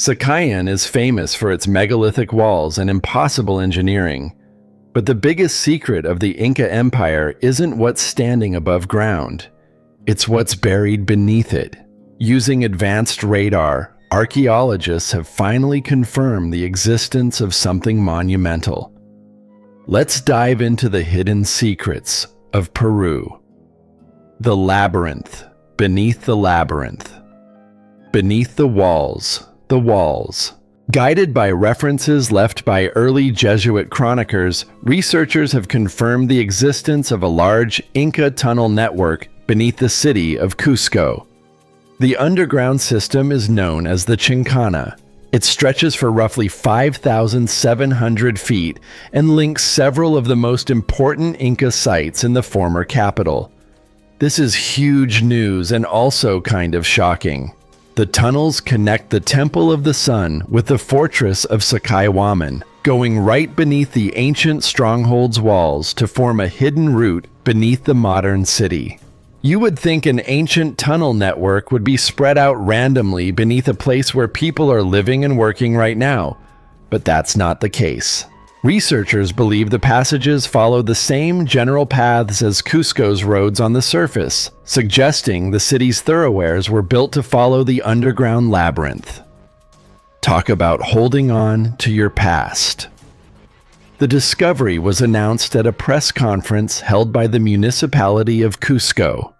Sacsayhuaman is famous for its megalithic walls and impossible engineering. But the biggest secret of the Inca Empire isn't what's standing above ground. It's what's buried beneath it. Using advanced radar, archaeologists have finally confirmed the existence of something monumental. Let's dive into the hidden secrets of Peru. The labyrinth. Beneath the labyrinth. Beneath the walls. The walls. Guided by references left by early Jesuit chroniclers, researchers have confirmed the existence of a large Inca tunnel network beneath the city of Cusco. The underground system is known as the Chincana. It stretches for roughly 5,700 feet and links several of the most important Inca sites in the former capital. This is huge news and also kind of shocking. The tunnels connect the Temple of the Sun with the fortress of Sacsayhuaman, going right beneath the ancient stronghold's walls to form a hidden route beneath the modern city. You would think an ancient tunnel network would be spread out randomly beneath a place where people are living and working right now, but that's not the case. Researchers believe the passages follow the same general paths as Cusco's roads on the surface, suggesting the city's thoroughfares were built to follow the underground labyrinth. Talk about holding on to your past. The discovery was announced at a press conference held by the municipality of Cusco.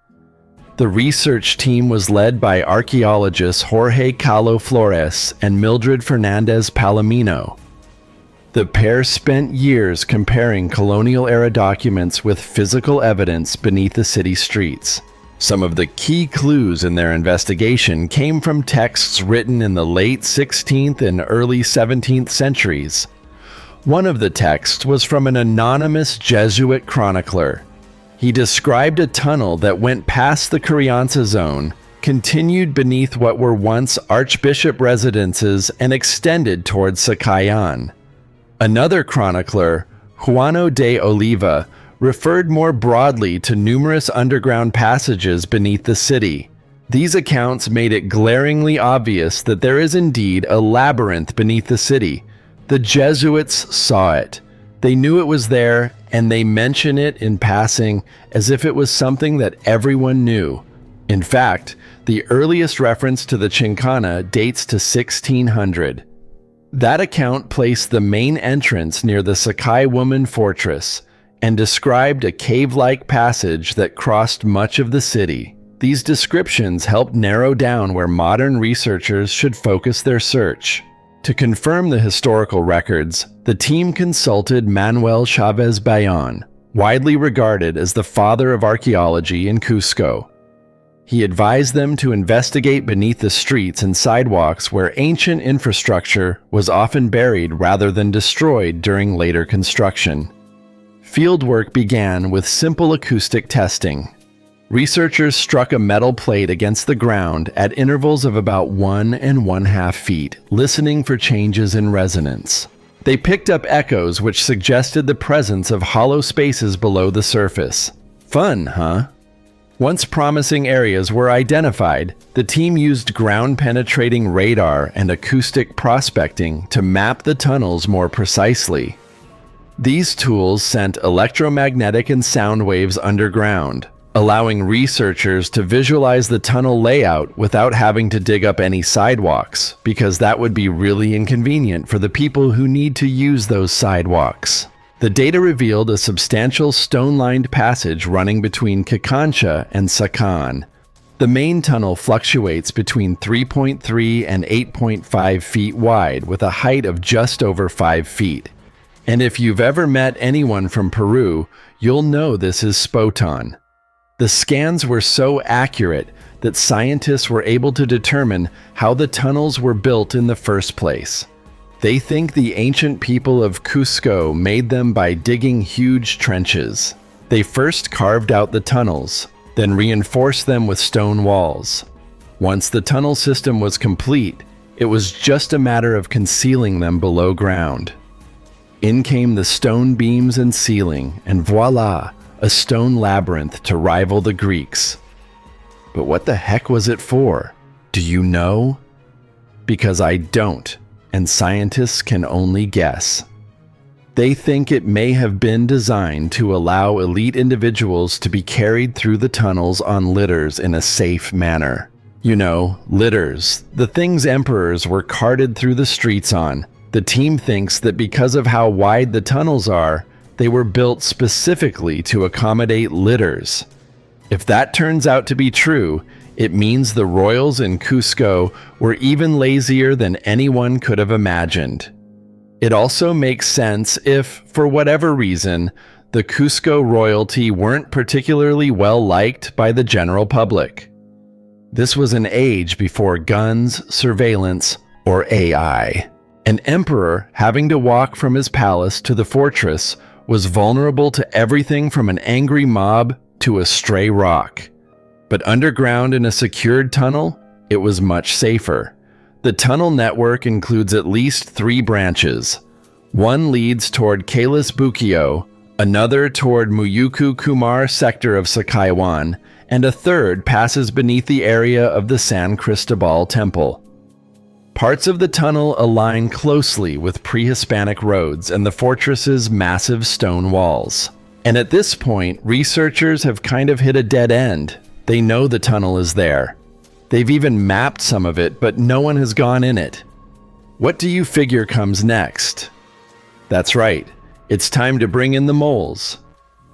The research team was led by archaeologists Jorge Calo Flores and Mildred Fernandez Palomino. The pair spent years comparing colonial-era documents with physical evidence beneath the city streets. Some of the key clues in their investigation came from texts written in the late 16th and early 17th centuries. One of the texts was from an anonymous Jesuit chronicler. He described a tunnel that went past the Crianza zone, continued beneath what were once archbishop residences, and extended towards Sacsayhuaman. Another chronicler, Juano de Oliva, referred more broadly to numerous underground passages beneath the city. These accounts made it glaringly obvious that there is indeed a labyrinth beneath the city. The Jesuits saw it. They knew it was there, and they mention it in passing as if it was something that everyone knew. In fact, the earliest reference to the Chincana dates to 1600. That account placed the main entrance near the Sacsayhuaman fortress and described a cave-like passage that crossed much of the city. These descriptions helped narrow down where modern researchers should focus their search. To confirm the historical records, the team consulted Manuel Chavez Bayon, widely regarded as the father of archaeology in Cusco. He advised them to investigate beneath the streets and sidewalks where ancient infrastructure was often buried rather than destroyed during later construction. Fieldwork began with simple acoustic testing. Researchers struck a metal plate against the ground at intervals of about 1 1/2 feet, listening for changes in resonance. They picked up echoes which suggested the presence of hollow spaces below the surface. Fun, huh? Once promising areas were identified, the team used ground-penetrating radar and acoustic prospecting to map the tunnels more precisely. These tools sent electromagnetic and sound waves underground, allowing researchers to visualize the tunnel layout without having to dig up any sidewalks, because that would be really inconvenient for the people who need to use those sidewalks. The data revealed a substantial stone-lined passage running between Chicancha and Sacsayhuaman. The main tunnel fluctuates between 3.3 and 8.5 feet wide with a height of just over 5 feet. And if you've ever met anyone from Peru, you'll know this is spot on. The scans were so accurate that scientists were able to determine how the tunnels were built in the first place. They think the ancient people of Cusco made them by digging huge trenches. They first carved out the tunnels, then reinforced them with stone walls. Once the tunnel system was complete, it was just a matter of concealing them below ground. In came the stone beams and ceiling, and voila! A stone labyrinth to rival the Greeks. But what the heck was it for? Do you know? because I don't, and scientists can only guess. They think it may have been designed to allow elite individuals to be carried through the tunnels on litters in a safe manner. You know, litters, the things emperors were carted through the streets on. The team thinks that because of how wide the tunnels are, they were built specifically to accommodate litters. If that turns out to be true, it means the royals in Cusco were even lazier than anyone could have imagined. It also makes sense if, for whatever reason, the Cusco royalty weren't particularly well liked by the general public. This was an age before guns, surveillance, or AI. An emperor having to walk from his palace to the fortress was vulnerable to everything from an angry mob to a stray rock. But underground in a secured tunnel, it was much safer. The tunnel network includes at least 3 branches. One leads toward Kalis Bukio, another toward Muyuku Kumar sector of Sacsayhuaman, and a third passes beneath the area of the San Cristobal Temple. Parts of the tunnel align closely with pre-Hispanic roads and the fortress's massive stone walls. And at this point, researchers have kind of hit a dead end. They know the tunnel is there. They've even mapped some of it, but no one has gone in it. What do you figure comes next? That's right. It's time to bring in the moles.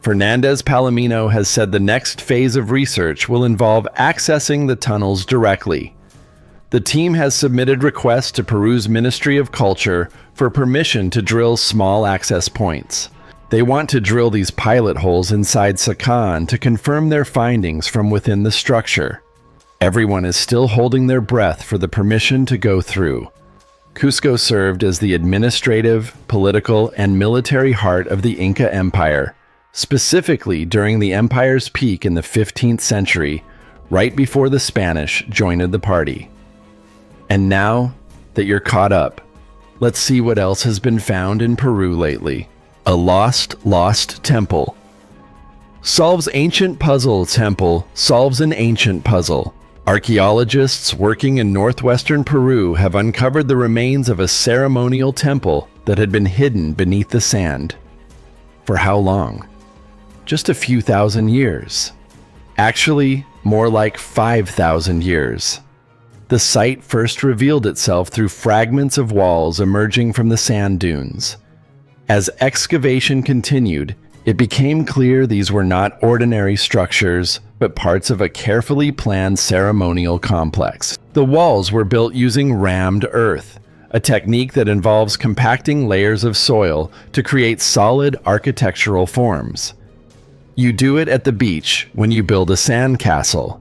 Fernandez Palomino has said the next phase of research will involve accessing the tunnels directly. The team has submitted requests to Peru's Ministry of Culture for permission to drill small access points. They want to drill these pilot holes inside Sacan to confirm their findings from within the structure. Everyone is still holding their breath for the permission to go through. Cusco served as the administrative, political, and military heart of the Inca Empire, specifically during the empire's peak in the 15th century, right before the Spanish joined the party. And now that you're caught up, let's see what else has been found in Peru lately. A lost temple. Solves ancient puzzle temple solves an ancient puzzle. Archaeologists working in northwestern Peru have uncovered the remains of a ceremonial temple that had been hidden beneath the sand. For how long? Just a few thousand years. Actually, more like 5,000 years. The site first revealed itself through fragments of walls emerging from the sand dunes. As excavation continued, it became clear these were not ordinary structures, but parts of a carefully planned ceremonial complex. The walls were built using rammed earth, a technique that involves compacting layers of soil to create solid architectural forms. You do it at the beach when you build a sand castle.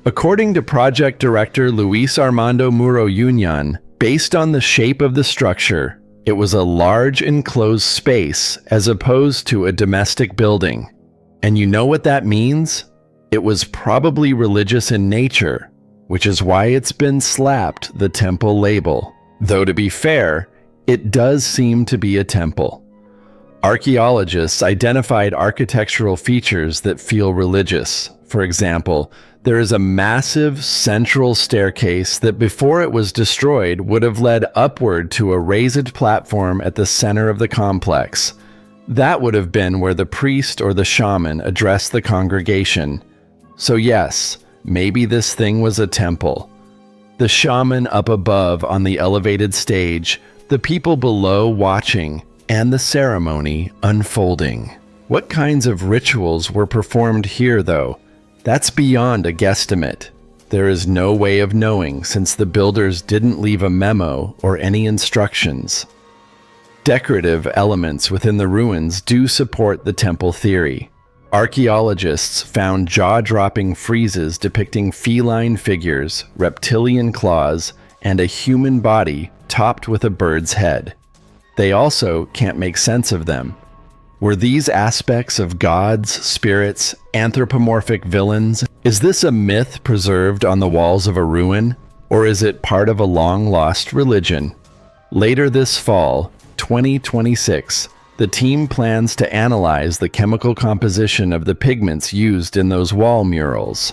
According to project director Luis Armando Muro Union, based on the shape of the structure, it was a large enclosed space as opposed to a domestic building. And you know what that means? It was probably religious in nature, which is why it's been slapped the temple label. Though to be fair, it does seem to be a temple. Archaeologists identified architectural features that feel religious. For example, there is a massive central staircase that before it was destroyed would have led upward to a raised platform at the center of the complex. That would have been where the priest or the shaman addressed the congregation. So yes, maybe this thing was a temple. The shaman up above on the elevated stage, the people below watching, and the ceremony unfolding. What kinds of rituals were performed here though? That's beyond a guesstimate. There is no way of knowing since the builders didn't leave a memo or any instructions. Decorative elements within the ruins do support the temple theory. Archaeologists found jaw-dropping friezes depicting feline figures, reptilian claws, and a human body topped with a bird's head. They also can't make sense of them. Were these aspects of gods, spirits, anthropomorphic villains? Is this a myth preserved on the walls of a ruin, or is it part of a long-lost religion? Later this fall, 2026, the team plans to analyze the chemical composition of the pigments used in those wall murals.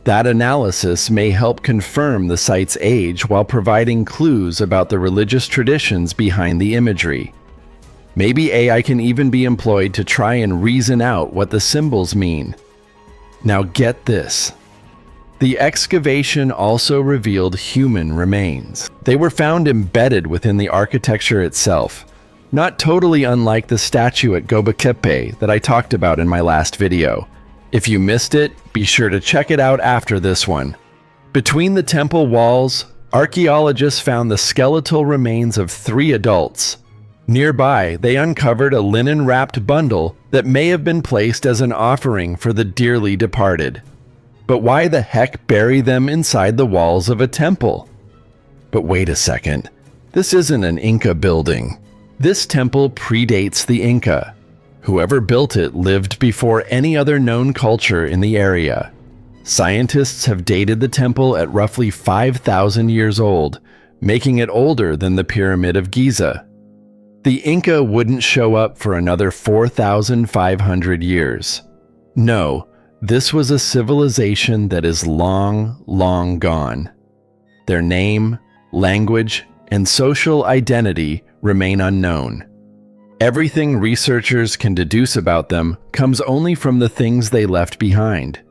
That analysis may help confirm the site's age while providing clues about the religious traditions behind the imagery. Maybe AI can even be employed to try and reason out what the symbols mean. Now get this. The excavation also revealed human remains. They were found embedded within the architecture itself, not totally unlike the statue at Göbekli that I talked about in my last video. If you missed it, be sure to check it out after this one. Between the temple walls, archaeologists found the skeletal remains of 3 adults. Nearby, they uncovered a linen-wrapped bundle that may have been placed as an offering for the dearly departed. But why the heck bury them inside the walls of a temple? But wait a second, this isn't an Inca building. This temple predates the Inca. Whoever built it lived before any other known culture in the area. Scientists have dated the temple at roughly 5,000 years old, making it older than the Pyramid of Giza. The Inca wouldn't show up for another 4,500 years. No, this was a civilization that is long, long gone. Their name, language, and social identity remain unknown. Everything researchers can deduce about them comes only from the things they left behind: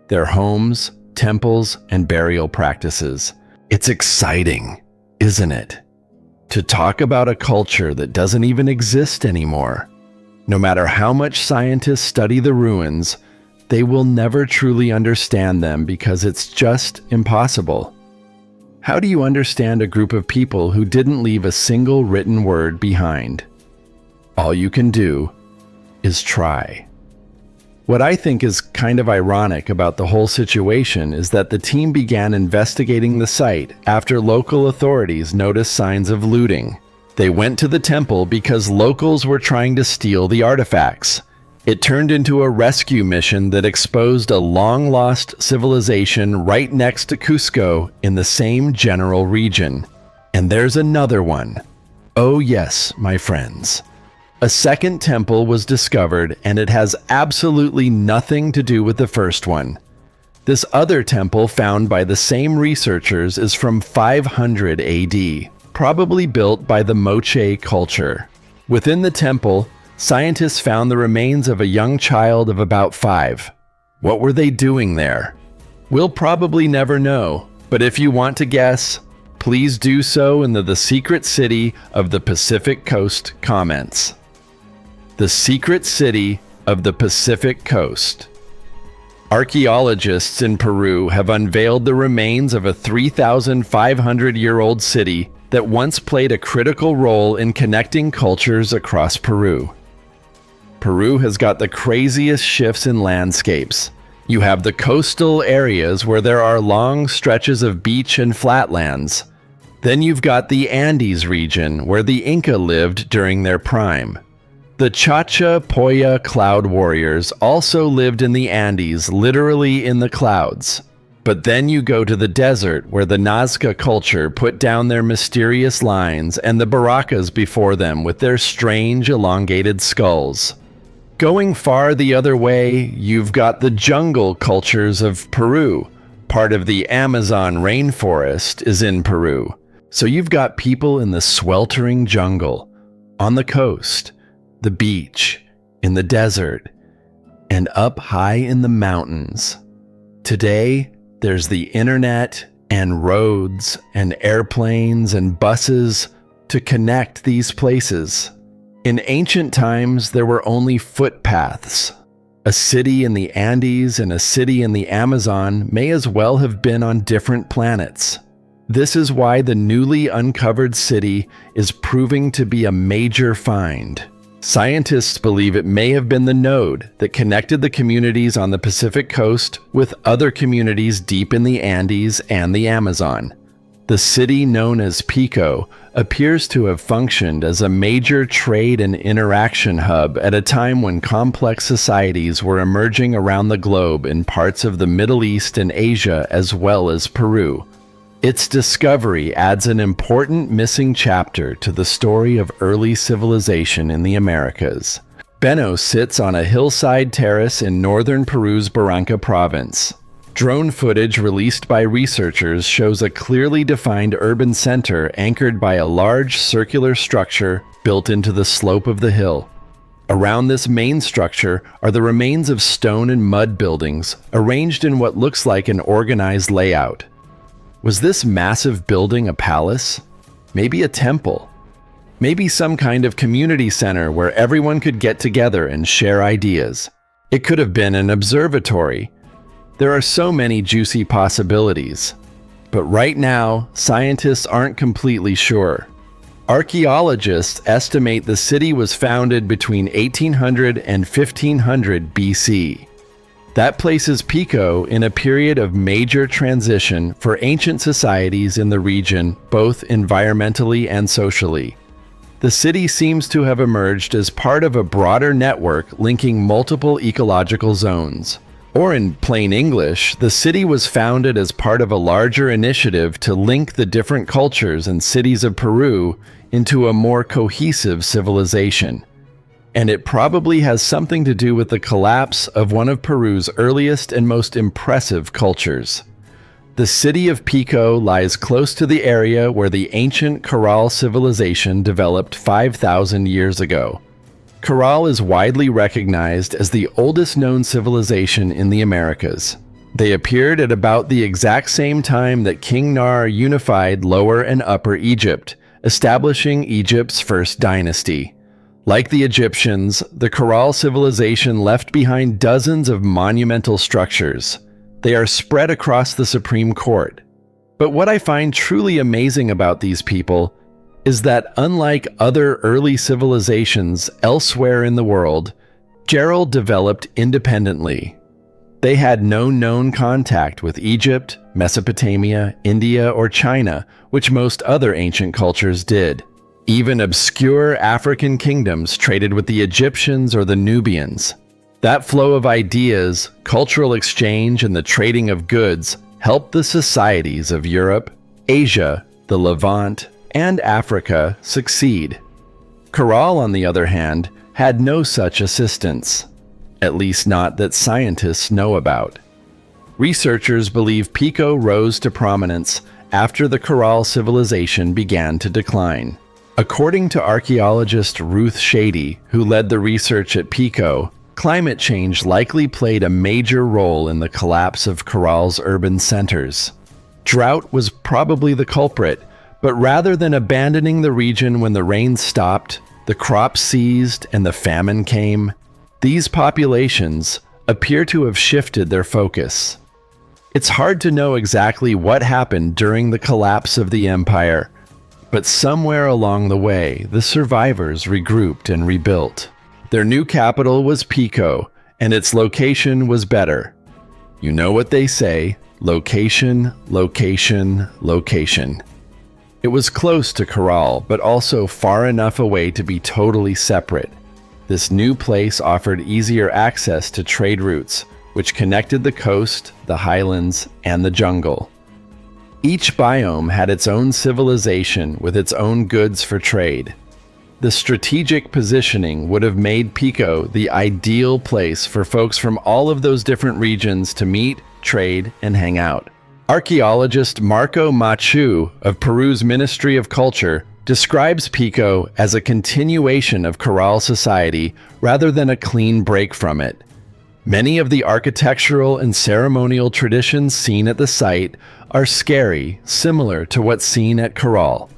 their homes, temples, and burial practices. It's exciting, isn't it? To talk about a culture that doesn't even exist anymore. No matter how much scientists study the ruins, they will never truly understand them because it's just impossible. How do you understand a group of people who didn't leave a single written word behind? All you can do is try. What I think is kind of ironic about the whole situation is that the team began investigating the site after local authorities noticed signs of looting. They went to the temple because locals were trying to steal the artifacts. It turned into a rescue mission that exposed a long-lost civilization right next to Cusco in the same general region. And there's another one. Oh yes, my friends. A second temple was discovered, and it has absolutely nothing to do with the first one. This other temple found by the same researchers is from 500 AD, probably built by the Moche culture. Within the temple, scientists found the remains of a young child of about 5. What were they doing there? We'll probably never know, but if you want to guess, please do so in the secret city of the Pacific Coast comments. The secret city of the Pacific Coast. Archaeologists in Peru have unveiled the remains of a 3,500-year-old city that once played a critical role in connecting cultures across Peru. Peru has got the craziest shifts in landscapes. You have the coastal areas where there are long stretches of beach and flatlands. Then you've got the Andes region where the Inca lived during their prime. The Chachapoya cloud warriors also lived in the Andes, literally in the clouds. But then you go to the desert where the Nazca culture put down their mysterious lines and the Baracas before them with their strange elongated skulls. Going far the other way, you've got the jungle cultures of Peru. Part of the Amazon rainforest is in Peru. So you've got people in the sweltering jungle, on the coast, the beach, in the desert, and up high in the mountains. Today, there's the internet and roads and airplanes and buses to connect these places. In ancient times, there were only footpaths. A city in the Andes and a city in the Amazon may as well have been on different planets. This is why the newly uncovered city is proving to be a major find. Scientists believe it may have been the node that connected the communities on the Pacific coast with other communities deep in the Andes and the Amazon. The city known as Pico appears to have functioned as a major trade and interaction hub at a time when complex societies were emerging around the globe in parts of the Middle East and Asia as well as Peru. Its discovery adds an important missing chapter to the story of early civilization in the Americas. Beno sits on a hillside terrace in northern Peru's Barranca province. Drone footage released by researchers shows a clearly defined urban center anchored by a large circular structure built into the slope of the hill. Around this main structure are the remains of stone and mud buildings arranged in what looks like an organized layout. Was this massive building a palace? Maybe a temple? Maybe some kind of community center where everyone could get together and share ideas? It could have been an observatory. There are so many juicy possibilities. But right now, scientists aren't completely sure. Archaeologists estimate the city was founded between 1800 and 1500 BC. That places Pico in a period of major transition for ancient societies in the region, both environmentally and socially. The city seems to have emerged as part of a broader network linking multiple ecological zones. Or in plain English, the city was founded as part of a larger initiative to link the different cultures and cities of Peru into a more cohesive civilization. And it probably has something to do with the collapse of one of Peru's earliest and most impressive cultures. The city of Pico lies close to the area where the ancient Corral civilization developed 5,000 years ago. Corral is widely recognized as the oldest known civilization in the Americas. They appeared at about the exact same time that King Nar unified Lower and Upper Egypt, establishing Egypt's first dynasty. Like the Egyptians, the Corral civilization left behind dozens of monumental structures. They are spread across the Supreme Court. But what I find truly amazing about these people is that unlike other early civilizations elsewhere in the world, Gerald developed independently. They had no known contact with Egypt, Mesopotamia, India, or China, which most other ancient cultures did. Even obscure African kingdoms traded with the Egyptians or the Nubians. That flow of ideas, cultural exchange, and the trading of goods helped the societies of Europe, Asia, the Levant, and Africa succeed. Corral, on the other hand, had no such assistance, at least not that scientists know about. Researchers believe Pico rose to prominence after the Corral civilization began to decline. According to archaeologist Ruth Shady, who led the research at Pico, climate change likely played a major role in the collapse of Corral's urban centers. Drought was probably the culprit, but rather than abandoning the region when the rain stopped, the crops ceased, and the famine came, these populations appear to have shifted their focus. It's hard to know exactly what happened during the collapse of the empire, but somewhere along the way, the survivors regrouped and rebuilt. Their new capital was Pico, and its location was better. You know what they say, location, location, location. It was close to Corral, but also far enough away to be totally separate. This new place offered easier access to trade routes, which connected the coast, the highlands, and the jungle. Each biome had its own civilization with its own goods for trade. The strategic positioning would have made Pico the ideal place for folks from all of those different regions to meet, trade, and hang out. Archaeologist Marco Machu of Peru's Ministry of Culture describes Pico as a continuation of Corral society rather than a clean break from it. Many of the architectural and ceremonial traditions seen at the site are scary, similar to what's seen at Corral.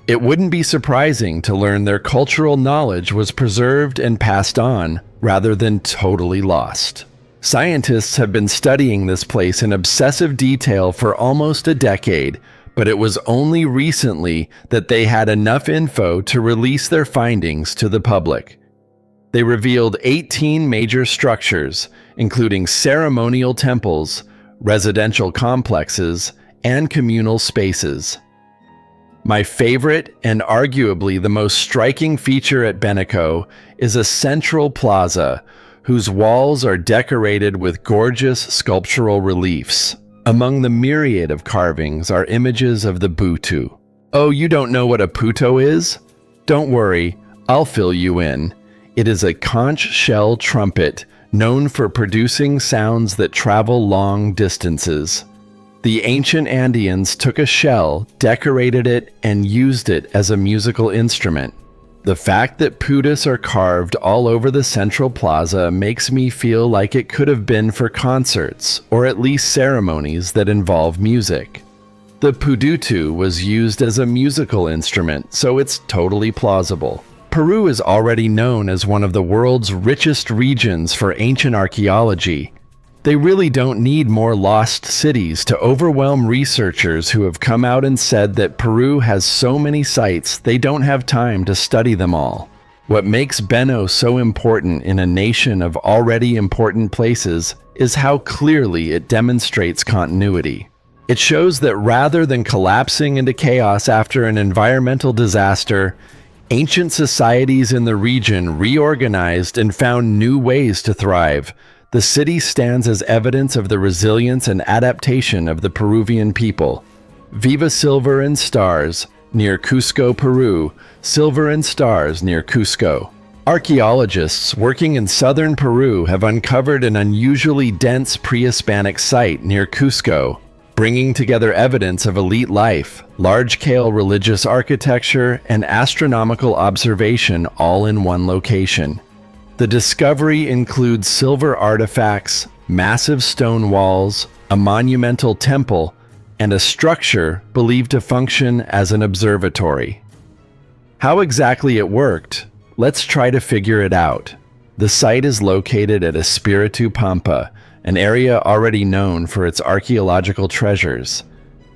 It wouldn't be surprising to learn their cultural knowledge was preserved and passed on rather than totally lost. Scientists have been studying this place in obsessive detail for almost a decade, but it was only recently that they had enough info to release their findings to the public. They revealed 18 major structures, including ceremonial temples, residential complexes, and communal spaces. My favorite and arguably the most striking feature at Benico is a central plaza whose walls are decorated with gorgeous sculptural reliefs. Among the myriad of carvings are images of the Butu. Oh, you don't know what a puto is? Don't worry, I'll fill you in. It is a conch shell trumpet known for producing sounds that travel long distances. The ancient Andeans took a shell, decorated it, and used it as a musical instrument. The fact that putas are carved all over the central plaza makes me feel like it could have been for concerts, or at least ceremonies that involve music. The pudutu was used as a musical instrument, so it's totally plausible. Peru is already known as one of the world's richest regions for ancient archaeology. They really don't need more lost cities to overwhelm researchers who have come out and said that Peru has so many sites they don't have time to study them all. What makes Beno so important in a nation of already important places is how clearly it demonstrates continuity. It shows that rather than collapsing into chaos after an environmental disaster, ancient societies in the region reorganized and found new ways to thrive. The city stands as evidence of the resilience and adaptation of the Peruvian people. Viva Silver and Stars, near Cusco, Peru. Silver and Stars near Cusco. Archaeologists working in southern Peru have uncovered an unusually dense pre-Hispanic site near Cusco, bringing together evidence of elite life, large-scale religious architecture, and astronomical observation all in one location. The discovery includes silver artifacts, massive stone walls, a monumental temple, and a structure believed to function as an observatory. How exactly it worked? Let's try to figure it out. The site is located at Espiritu Pampa, an area already known for its archaeological treasures.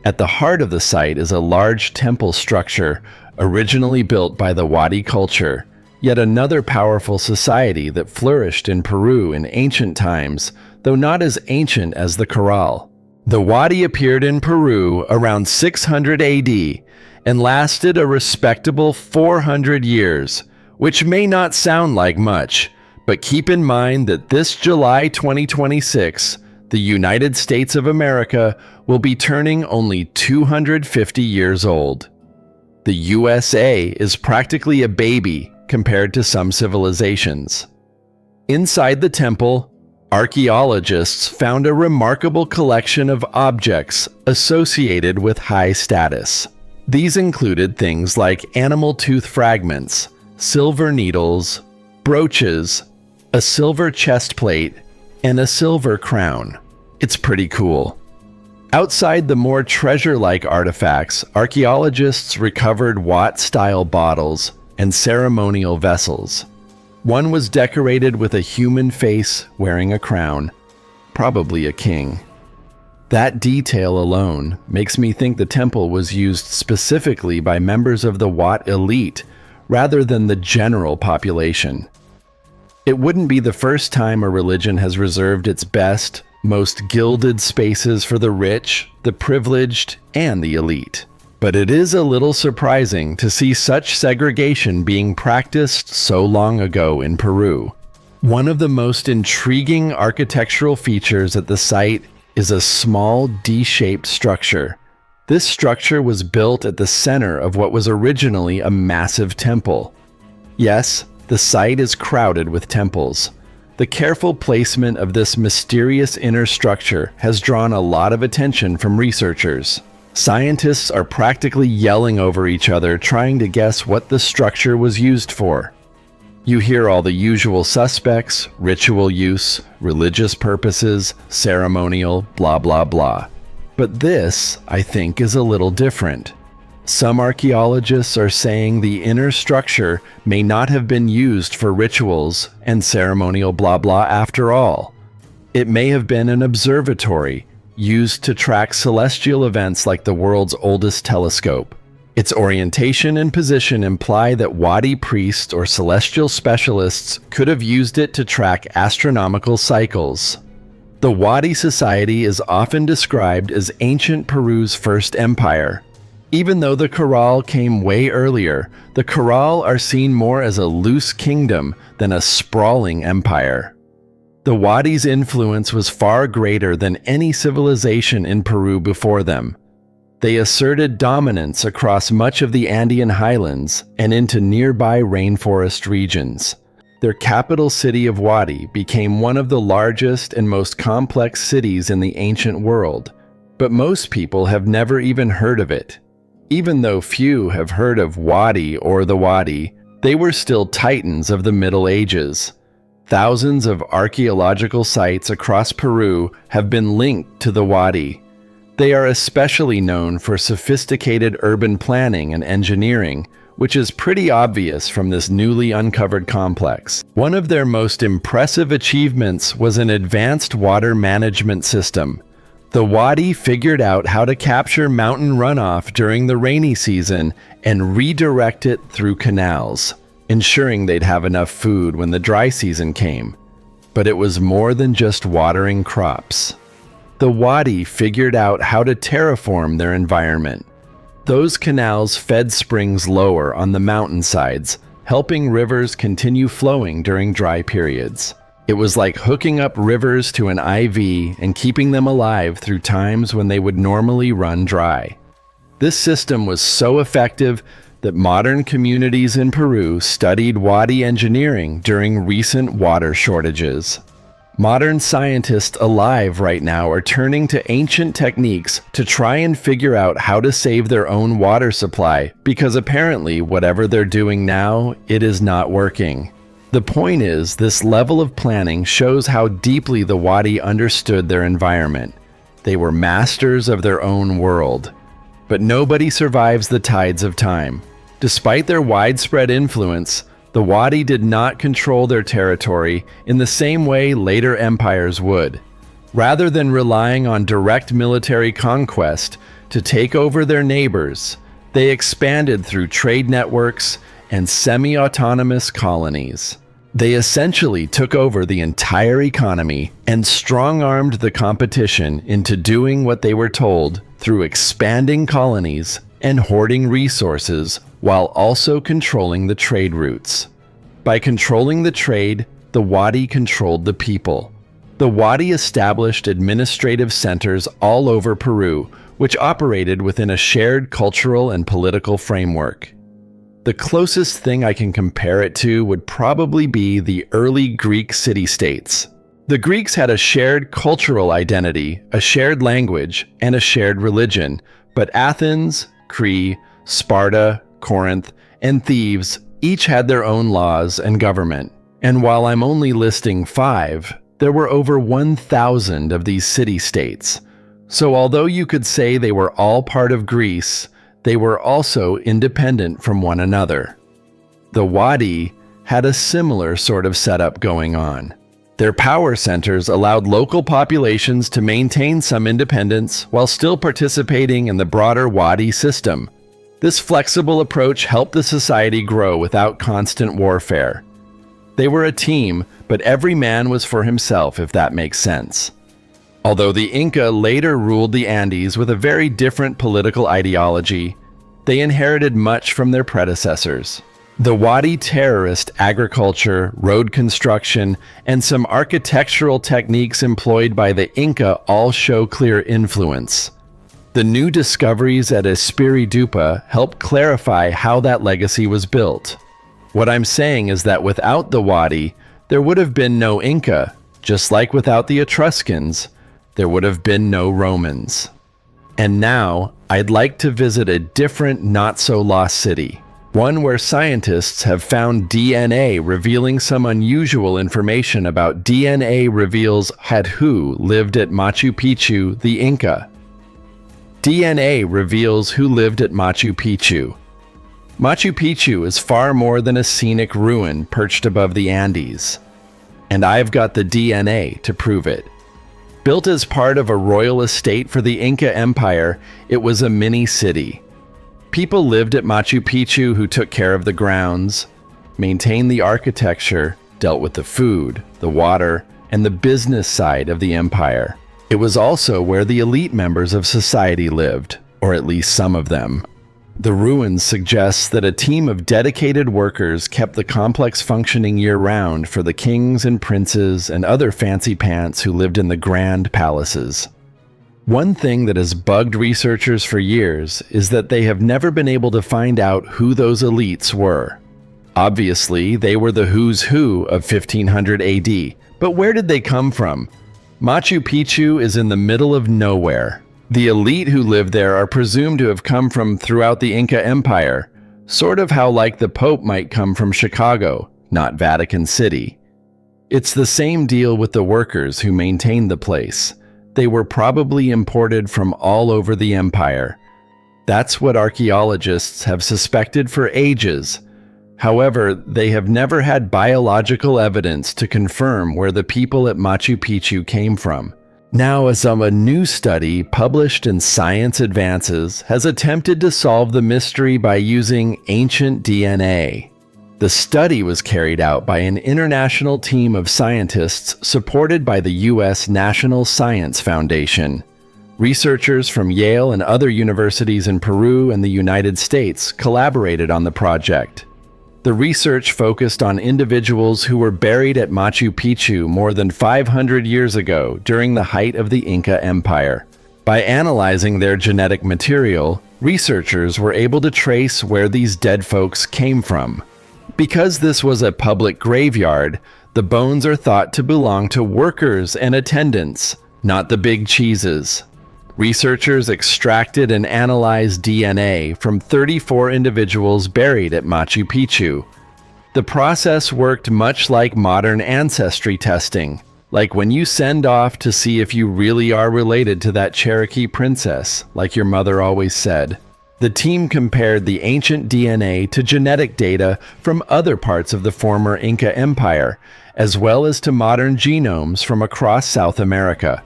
At the heart of the site is a large temple structure originally built by the Wadi culture, yet another powerful society that flourished in Peru in ancient times, though not as ancient as the Corral. The Wadi appeared in Peru around 600 AD and lasted a respectable 400 years, which may not sound like much, but keep in mind that this July 2026, the United States of America will be turning only 250 years old. The USA is practically a baby compared to some civilizations. Inside the temple, archaeologists found a remarkable collection of objects associated with high status. These included things like animal tooth fragments, silver needles, brooches, a silver chest plate, and a silver crown. It's pretty cool. Outside the more treasure-like artifacts, archaeologists recovered Wat-style bottles and ceremonial vessels. One was decorated with a human face wearing a crown, probably a king. That detail alone makes me think the temple was used specifically by members of the Wat elite rather than the general population. It wouldn't be the first time a religion has reserved its best, most gilded spaces for the rich, the privileged, and the elite. But it is a little surprising to see such segregation being practiced so long ago in Peru. One of the most intriguing architectural features at the site is a small D-shaped structure. This structure was built at the center of what was originally a massive temple. Yes, the site is crowded with temples. The careful placement of this mysterious inner structure has drawn a lot of attention from researchers. Scientists are practically yelling over each other trying to guess what the structure was used for. You hear all the usual suspects: ritual use, religious purposes, ceremonial, blah blah blah. But this, I think, is a little different. Some archaeologists are saying the inner structure may not have been used for rituals and ceremonial blah blah after all. It may have been an observatory used to track celestial events like the world's oldest telescope. Its orientation and position imply that Wadi priests or celestial specialists could have used it to track astronomical cycles. The Wadi society is often described as ancient Peru's first empire. Even though the Corral came way earlier, the Corral are seen more as a loose kingdom than a sprawling empire. The Wadi's influence was far greater than any civilization in Peru before them. They asserted dominance across much of the Andean highlands and into nearby rainforest regions. Their capital city of Wadi became one of the largest and most complex cities in the ancient world, but most people have never even heard of it. Even though few have heard of Wadi or the Wadi, they were still titans of the Middle Ages. Thousands of archaeological sites across Peru have been linked to the Wadi. They are especially known for sophisticated urban planning and engineering, which is pretty obvious from this newly uncovered complex. One of their most impressive achievements was an advanced water management system. The Wadi figured out how to capture mountain runoff during the rainy season and redirect it through canals, ensuring they'd have enough food when the dry season came. But it was more than just watering crops. The Wadi figured out how to terraform their environment. Those canals fed springs lower on the mountainsides, helping rivers continue flowing during dry periods. It was like hooking up rivers to an IV and keeping them alive through times when they would normally run dry. This system was so effective that modern communities in Peru studied Wadi engineering during recent water shortages. Modern scientists alive right now are turning to ancient techniques to try and figure out how to save their own water supply, because apparently whatever they're doing now, it is not working. The point is, this level of planning shows how deeply the Wadi understood their environment. They were masters of their own world. But nobody survives the tides of time. Despite their widespread influence, the Wadi did not control their territory in the same way later empires would. Rather than relying on direct military conquest to take over their neighbors, they expanded through trade networks and semi-autonomous colonies. They essentially took over the entire economy and strong-armed the competition into doing what they were told through expanding colonies and hoarding resources while also controlling the trade routes. By controlling the trade, the Wadi controlled the people. The Wadi established administrative centers all over Peru, which operated within a shared cultural and political framework. The closest thing I can compare it to would probably be the early Greek city-states. The Greeks had a shared cultural identity, a shared language, and a shared religion, but Athens, Crete, Sparta, Corinth, and Thebes each had their own laws and government. And while I'm only listing 5, there were over 1,000 of these city-states. So although you could say they were all part of Greece, they were also independent from one another. The Wadi had a similar sort of setup going on. Their power centers allowed local populations to maintain some independence while still participating in the broader Wadi system. This flexible approach helped the society grow without constant warfare. They were a team, but every man was for himself, if that makes sense. Although the Inca later ruled the Andes with a very different political ideology, they inherited much from their predecessors. The Wadi terrorist agriculture, road construction, and some architectural techniques employed by the Inca all show clear influence. The new discoveries at Espiridupa help clarify how that legacy was built. What I'm saying is that without the Wadi, there would have been no Inca, just like without the Etruscans, there would have been no Romans. And now, I'd like to visit a different not-so-lost city, one where scientists have found DNA revealing some unusual information about DNA reveals had who lived at Machu Picchu, the Inca. DNA reveals who lived at Machu Picchu. Machu Picchu is far more than a scenic ruin perched above the Andes. And I've got the DNA to prove it. Built as part of a royal estate for the Inca Empire, it was a mini-city. People lived at Machu Picchu who took care of the grounds, maintained the architecture, dealt with the food, the water, and the business side of the empire. It was also where the elite members of society lived, or at least some of them. The ruins suggest that a team of dedicated workers kept the complex functioning year-round for the kings and princes and other fancy pants who lived in the grand palaces. One thing that has bugged researchers for years is that they have never been able to find out who those elites were. Obviously, they were the who's who of 1500 AD, but where did they come from? Machu Picchu is in the middle of nowhere. The elite who live there are presumed to have come from throughout the Inca Empire, sort of how like the Pope might come from Chicago, not Vatican City. It's the same deal with the workers who maintained the place. They were probably imported from all over the empire. That's what archaeologists have suspected for ages. However, they have never had biological evidence to confirm where the people at Machu Picchu came from. Now, as a new study published in Science Advances has attempted to solve the mystery by using ancient DNA. The study was carried out by an international team of scientists supported by the U.S. National Science Foundation. Researchers from Yale and other universities in Peru and the United States collaborated on the project. The research focused on individuals who were buried at Machu Picchu more than 500 years ago during the height of the Inca Empire. By analyzing their genetic material, researchers were able to trace where these dead folks came from. Because this was a public graveyard, the bones are thought to belong to workers and attendants, not the big cheeses. Researchers extracted and analyzed DNA from 34 individuals buried at Machu Picchu. The process worked much like modern ancestry testing, like when you send off to see if you really are related to that Cherokee princess, like your mother always said. The team compared the ancient DNA to genetic data from other parts of the former Inca Empire, as well as to modern genomes from across South America.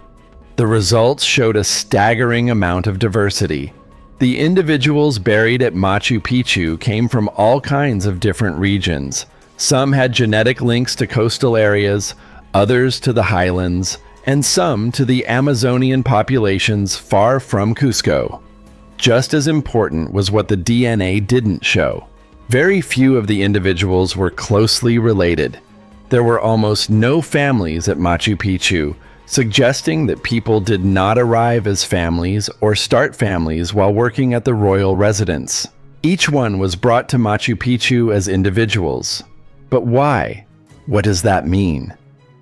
The results showed a staggering amount of diversity. The individuals buried at Machu Picchu came from all kinds of different regions. Some had genetic links to coastal areas, others to the highlands, and some to the Amazonian populations far from Cusco. Just as important was what the DNA didn't show. Very few of the individuals were closely related. There were almost no families at Machu Picchu, suggesting that people did not arrive as families or start families while working at the royal residence. Each one was brought to Machu Picchu as individuals. But why? What does that mean?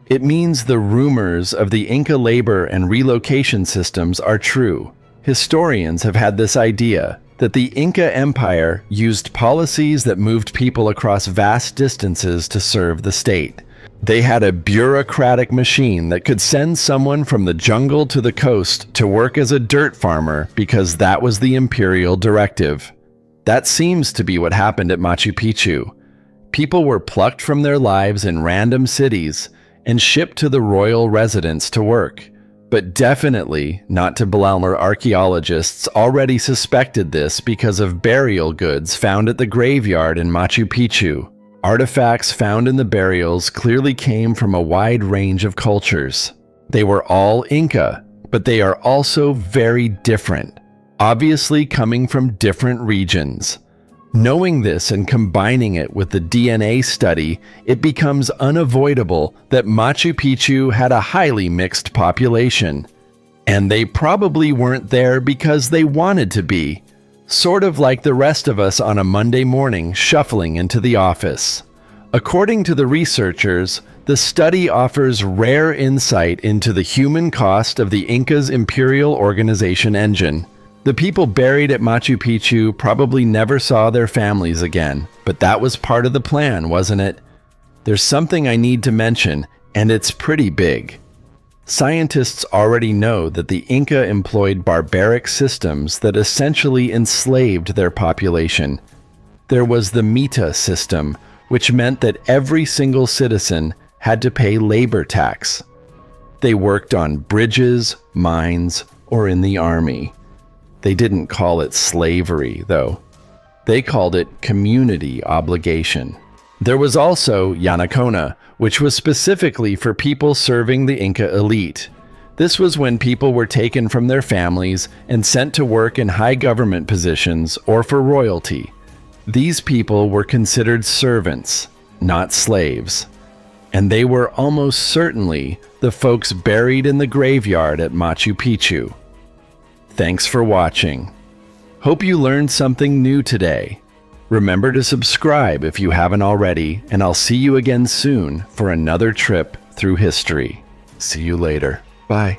It means the rumors of the Inca labor and relocation systems are true. Historians have had this idea that the Inca Empire used policies that moved people across vast distances to serve the state. They had a bureaucratic machine that could send someone from the jungle to the coast to work as a dirt farmer because that was the imperial directive. That seems to be what happened at Machu Picchu. People were plucked from their lives in random cities and shipped to the royal residence to work. But definitely not to Blaumer. Archaeologists already suspected this because of burial goods found at the graveyard in Machu Picchu. Artifacts found in the burials clearly came from a wide range of cultures. They were all Inca, but they are also very different, obviously coming from different regions. Knowing this and combining it with the DNA study, it becomes unavoidable that Machu Picchu had a highly mixed population. And they probably weren't there because they wanted to be. Sort of like the rest of us on a Monday morning shuffling into the office. According to the researchers, the study offers rare insight into the human cost of the Inca's imperial organization engine. The people buried at Machu Picchu probably never saw their families again, but that was part of the plan, wasn't it? There's something I need to mention, and it's pretty big. Scientists already know that the Inca employed barbaric systems that essentially enslaved their population. There was the mita system, which meant that every single citizen had to pay labor tax. They worked on bridges, mines, or in the army. They didn't call it slavery, though. They called it community obligation. There was also Yanacona, which was specifically for people serving the Inca elite. This was when people were taken from their families and sent to work in high government positions or for royalty. These people were considered servants, not slaves. And they were almost certainly the folks buried in the graveyard at Machu Picchu. Thanks for watching. Hope you learned something new today. Remember to subscribe if you haven't already, and I'll see you again soon for another trip through history. See you later. Bye.